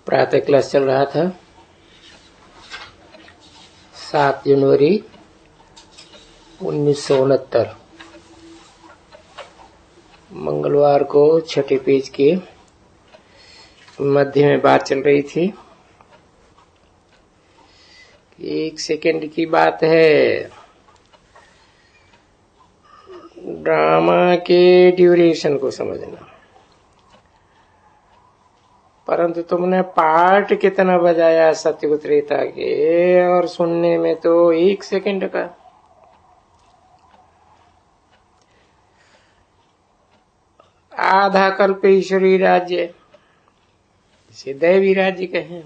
प्रातः क्लास चल रहा था। 7 जनवरी 1969 मंगलवार को छठे पेज के मध्य में बात चल रही थी। 1 सेकंड की बात है, ड्रामा के ड्यूरेशन को समझना। परंतु तुमने पार्ट कितना बजाया सत्युग त्रेता के, और सुनने में तो 1 सेकंड का। आधा कल्प ईश्वरी राज्य, इसे दैवी राज्य कहें।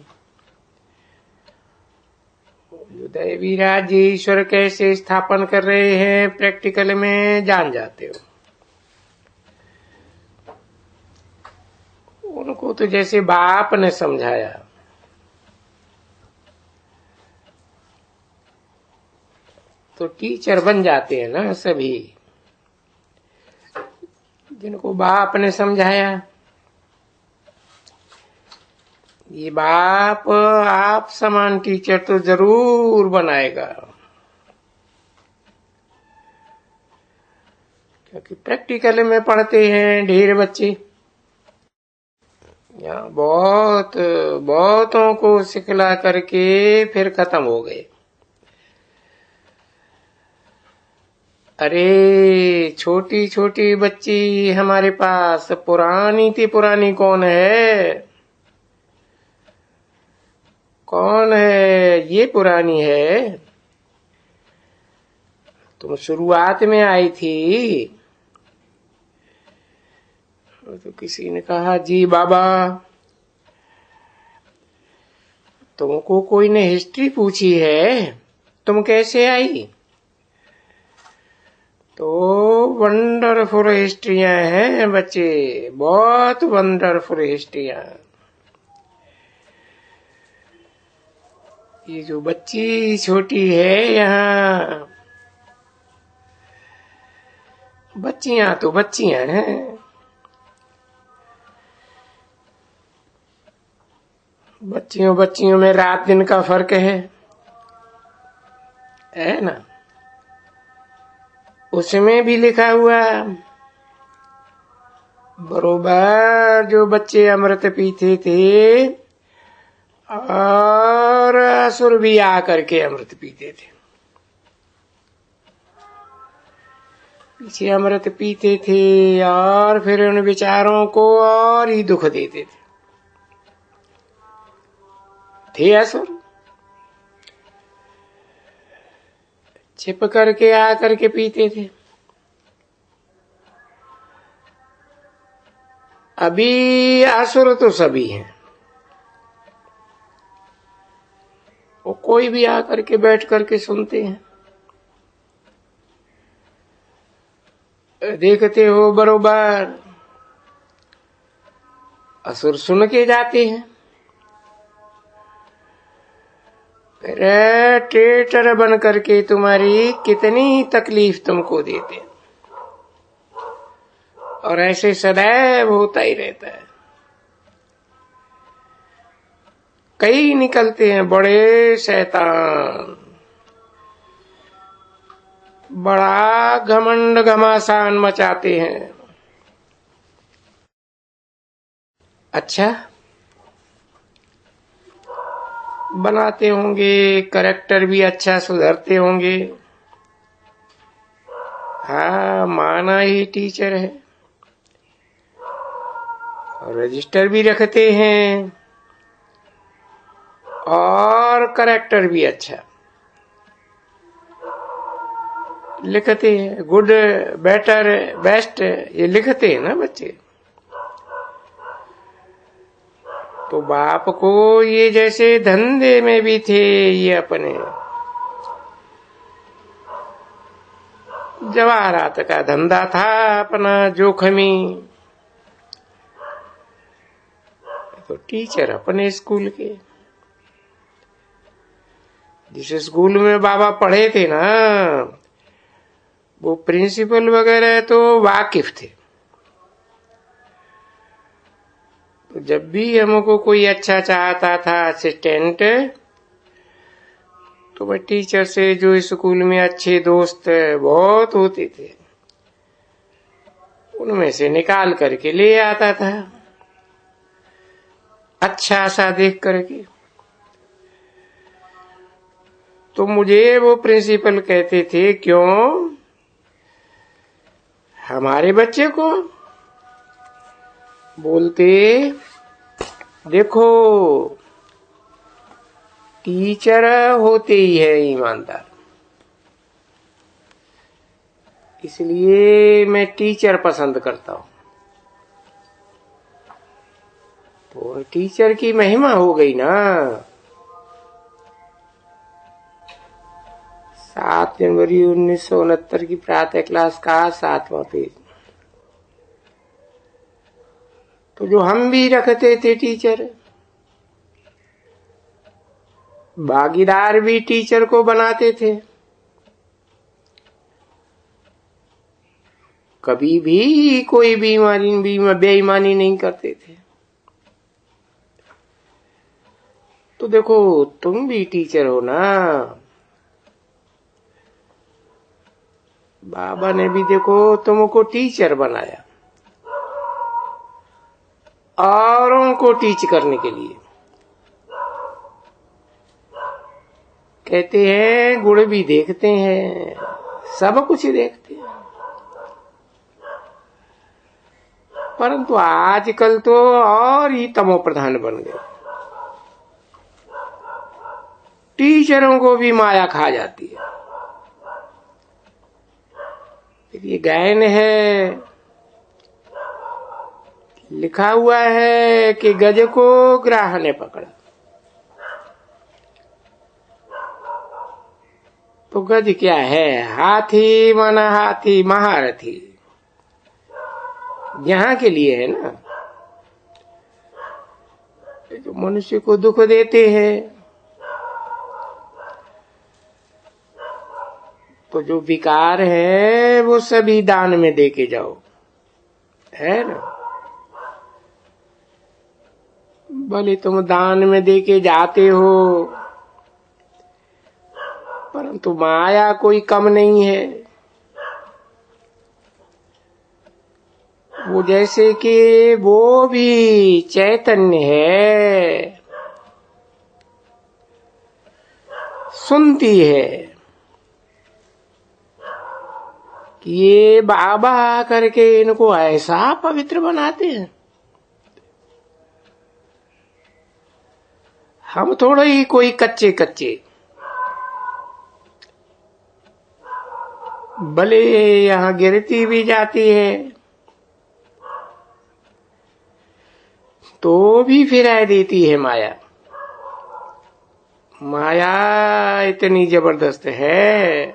जो दैवी राज्य ईश्वर कैसे स्थापन कर रहे हैं प्रैक्टिकल में जान जाते हो। उनको तो जैसे बाप ने समझाया, तो टीचर बन जाते हैं ना सभी। जिनको बाप ने समझाया, ये बाप आप समान टीचर तो जरूर बनाएगा, क्योंकि प्रैक्टिकल में पढ़ते हैं ढेर बच्चे। यहाँ बहुतों को सिखला करके फिर खत्म हो गए। अरे छोटी छोटी बच्ची हमारे पास, पुरानी थी पुरानी कौन है? कौन है? ये पुरानी है। तुम शुरुआत में आई थी। तो किसी ने कहा, जी बाबा, तुमको कोई ने हिस्ट्री पूछी है, तुम कैसे आई? तो वंडरफुल हिस्ट्रियां हैं बच्चे, बहुत वंडरफुल हिस्ट्रियां। ये जो बच्ची छोटी है यहाँ, बच्चियां तो बच्चियां हैं। बच्चियों में रात दिन का फर्क है ना? उसमें भी लिखा हुआ, बरोबर जो बच्चे अमृत पीते थे और असुर भी आकर के अमृत पीते थे। पीछे अमृत पीते थे और फिर उन विचारों को और ही दुख देते थे असुर। छिप करके आकर के पीते थे। अभी असुर तो सभी हैं, वो कोई भी आकर के बैठ करके सुनते हैं, देखते हो बरोबर असुर सुन के जाते हैं। ट्रेटर बन करके तुम्हारी कितनी तकलीफ तुमको देते हैं, और ऐसे सदैव होता ही रहता है। कई निकलते हैं बड़े शैतान, बड़ा घमंड घमासान मचाते हैं। अच्छा बनाते होंगे, करेक्टर भी अच्छा सुधरते होंगे। हाँ, माना ही टीचर है, रजिस्टर भी रखते हैं और करेक्टर भी अच्छा लिखते हैं। गुड, बेटर, बेस्ट ये लिखते हैं ना बच्चे। तो बाप को ये जैसे धंधे में भी थे, ये अपने जवाहरात का धंधा था अपना जोखमी। तो टीचर अपने स्कूल के, जिस स्कूल में बाबा पढ़े थे ना, वो प्रिंसिपल वगैरह तो वाकिफ थे। जब भी हमको कोई अच्छा चाहता था असिस्टेंट, तो मैं टीचर से, जो स्कूल में अच्छे दोस्त बहुत होते थे, उनमें से निकाल करके ले आता था, अच्छा सा देख करके। तो मुझे वो प्रिंसिपल कहते थे, क्यों हमारे बच्चे को? बोलते, देखो टीचर होते ही है ईमानदार, इसलिए मैं टीचर पसंद करता हूं। तो टीचर की महिमा हो गई ना। 7 जनवरी 1969 की प्रातः क्लास का 7वां पेज। तो जो हम भी रखते थे टीचर, भागीदार भी टीचर को बनाते थे। कभी भी कोई बेईमानी नहीं करते थे। तो देखो तुम भी टीचर हो ना। बाबा ने भी देखो तुमको टीचर बनाया, औरों को टीच करने के लिए। कहते हैं गुण भी देखते हैं, सब कुछ देखते हैं, परंतु आजकल तो और ही तमो प्रधान बन गए। टीचरों को भी माया खा जाती है। ये गायन है, लिखा हुआ है कि गज को ग्राह ने पकड़ा। तो गज क्या है? हाथी माना हाथी, महारथी, यहाँ के लिए है ना, जो मनुष्य को दुख देते हैं। तो जो विकार है वो सभी दान में देके जाओ, है ना। भले तुम दान में देके जाते हो, परंतु माया कोई कम नहीं है। वो जैसे कि वो भी चैतन्य है, सुनती है कि ये बाबा करके इनको ऐसा पवित्र बनाते हैं। हम थोड़ा ही कोई कच्चे कच्चे, भले यहाँ गिरती भी जाती है तो भी फिराए देती है माया। माया इतनी जबरदस्त है।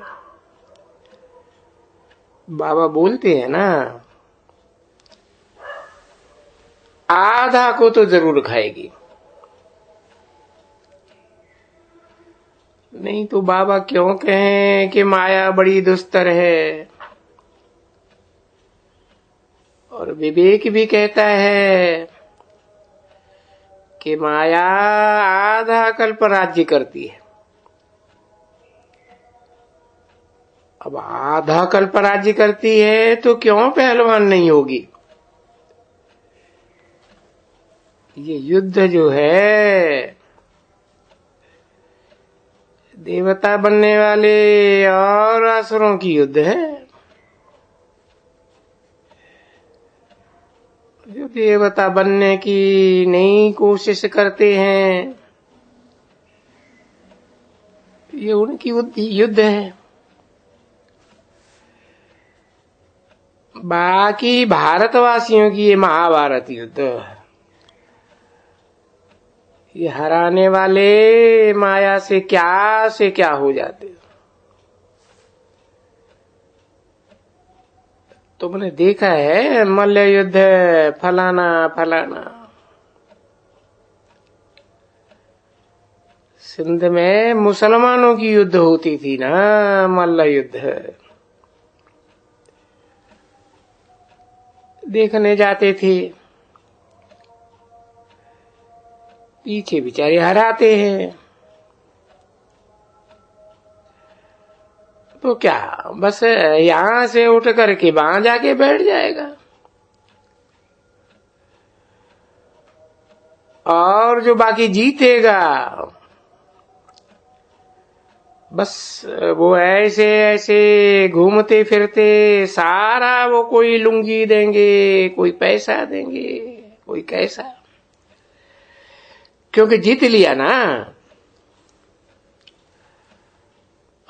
बाबा बोलते हैं ना, आधा को तो जरूर खाएगी। नहीं तो बाबा क्यों कहें कि माया बड़ी दुस्तर है। और विवेक भी कहता है कि माया आधा कल्प राज्य करती है। अब आधा कल्प राज्य करती है तो क्यों पहलवान नहीं होगी। ये युद्ध जो है, देवता बनने वाले और असुरों की युद्ध है। जो देवता बनने की नई कोशिश करते हैं, ये उनकी युद्ध है। बाकी भारतवासियों की ये महाभारत युद्ध। ये हराने वाले माया से क्या हो जाते। तुमने देखा है मल्ल युद्ध फलाना फलाना। सिंध में मुसलमानों की युद्ध होती थी ना, मल्ल युद्ध देखने जाते थे। पीछे बेचारे हराते हैं। तो क्या बस यहां से उठ करके वहां जाके बैठ जाएगा। और जो बाकी जीतेगा बस वो ऐसे ऐसे घूमते फिरते सारा वो कोई लुंगी देंगे, कोई पैसा देंगे, कोई कैसा, क्योंकि जीत लिया ना।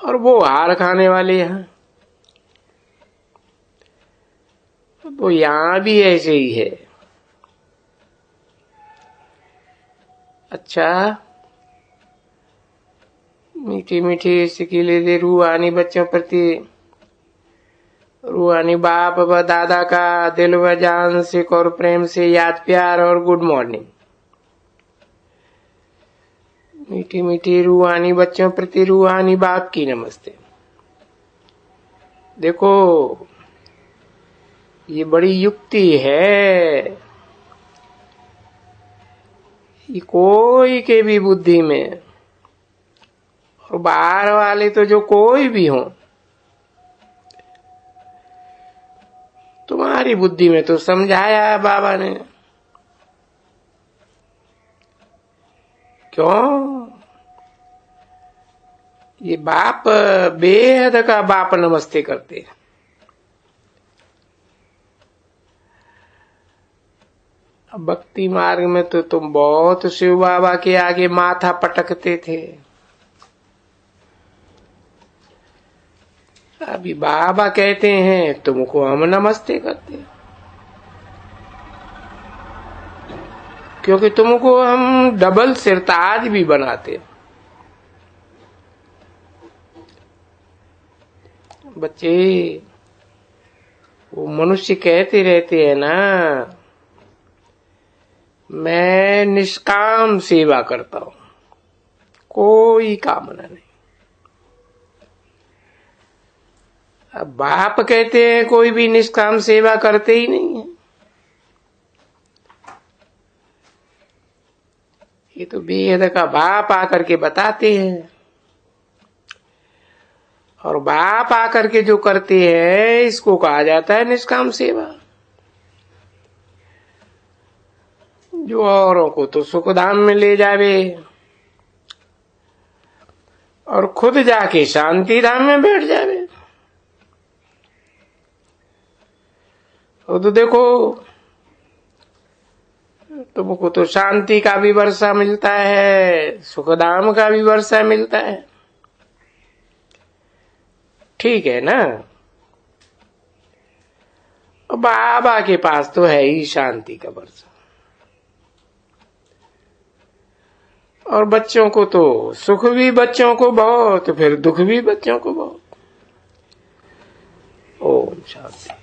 और वो हार खाने वाले यहां, तो यहां भी ऐसे ही है। अच्छा, मीठी मीठी सिकीले दे रूहानी बच्चों प्रति, रूहानी बाप व दादा का दिल व जान से और प्रेम से याद प्यार और गुड मॉर्निंग। मीठी मीठी रूहानी बच्चों प्रति रूहानी बाप की नमस्ते। देखो ये बड़ी युक्ति है, ये कोई के भी बुद्धि में, और बाहर वाले तो जो कोई भी हो, तुम्हारी बुद्धि में तो समझाया है बाबा ने। क्यों? ये बाप बेहद का बाप नमस्ते करते। भक्ति मार्ग में तो तुम बहुत शिव बाबा के आगे माथा पटकते थे, अभी बाबा कहते हैं तुमको हम नमस्ते करते, क्योंकि तुमको हम डबल सिरताज भी बनाते। बच्चे वो मनुष्य कहते रहते हैं ना, मैं निष्काम सेवा करता हूं, कोई कामना नहीं। अब बाप कहते हैं कोई भी निष्काम सेवा करते ही नहीं है। ये तो बेहद का बाप आकर के बताते हैं, और बाप आकर के जो करते हैं इसको कहा जाता है निष्काम सेवा। जो औरों को तो सुखधाम में ले जावे और खुद जाके शांति धाम में बैठ जावे। तो देखो तुमको तो शांति का भी वर्षा मिलता है, सुखधाम का भी वर्षा मिलता है, ठीक है ना। बाबा के पास तो है ही शांति का वर्षा, और बच्चों को तो सुख भी बच्चों को बहुत, फिर दुख भी बच्चों को बहुत। ओम शांति।